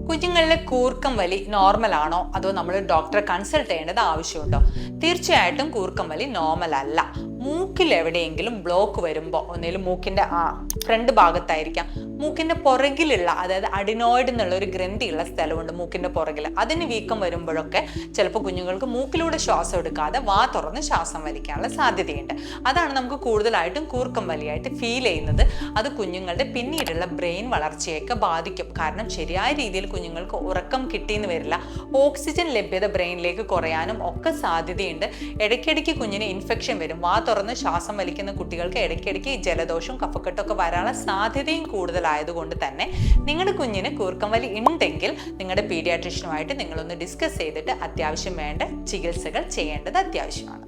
കുഞ്ഞുങ്ങളിലെ കൂർക്കം വലി നോർമൽ ആണോ അതോ നമ്മൾ ഡോക്ടറെ കൺസൾട്ട് ചെയ്യേണ്ടത് ആവശ്യമുണ്ടോ? തീർച്ചയായിട്ടും കൂർക്കം വലി നോർമൽ അല്ല. മൂക്കിൽ എവിടെയെങ്കിലും ബ്ലോക്ക് വരുമ്പോൾ, ഒന്നിലും മൂക്കിന്റെ ഫ്രണ്ട് ഭാഗത്തായിരിക്കാം, മൂക്കിന്റെ പുറകിലുള്ള, അതായത് അഡിനോയിഡ് എന്നുള്ള ഒരു ഗ്രന്ഥിയുള്ള സ്ഥലമുണ്ട് മൂക്കിന്റെ പുറകിൽ, അതിന് വീക്കം വരുമ്പോഴൊക്കെ ചിലപ്പോൾ കുഞ്ഞുങ്ങൾക്ക് മൂക്കിലൂടെ ശ്വാസം എടുക്കാതെ വാ തുറന്ന് ശ്വാസം വലിക്കാനുള്ള സാധ്യതയുണ്ട്. അതാണ് നമുക്ക് കൂടുതലായിട്ടും കൂർക്കം വലിയായിട്ട് ഫീൽ ചെയ്യുന്നത്. അത് കുഞ്ഞുങ്ങളുടെ പിന്നീടുള്ള ബ്രെയിൻ വളർച്ചയൊക്കെ ബാധിക്കും. കാരണം ശരിയായ രീതിയിൽ കുഞ്ഞുങ്ങൾക്ക് ഉറക്കം കിട്ടിയെന്ന് വരില്ല, ഓക്സിജൻ ലഭ്യത ബ്രെയിനിലേക്ക് കുറയാനും ഒക്കെ സാധ്യതയുണ്ട്. ഇടയ്ക്കിടയ്ക്ക് കുഞ്ഞിന് ഇൻഫെക്ഷൻ വരും. വാ തുറന്ന് ശ്വാസം വലിക്കുന്ന കുട്ടികൾക്ക് ഇടയ്ക്കിടയ്ക്ക് ജലദോഷവും കഫക്കെട്ടൊക്കെ വരാനുള്ള സാധ്യതയും കൂടുതലായതുകൊണ്ട് തന്നെ നിങ്ങളുടെ കുഞ്ഞിന് കൂർക്കം വലി ഉണ്ടെങ്കിൽ നിങ്ങളുടെ പീഡിയാട്രീഷ്യനുമായിട്ട് നിങ്ങളൊന്ന് ഡിസ്കസ് ചെയ്തിട്ട് അത്യാവശ്യം വേണ്ട ചികിത്സകൾ ചെയ്യേണ്ടത് അത്യാവശ്യമാണ്.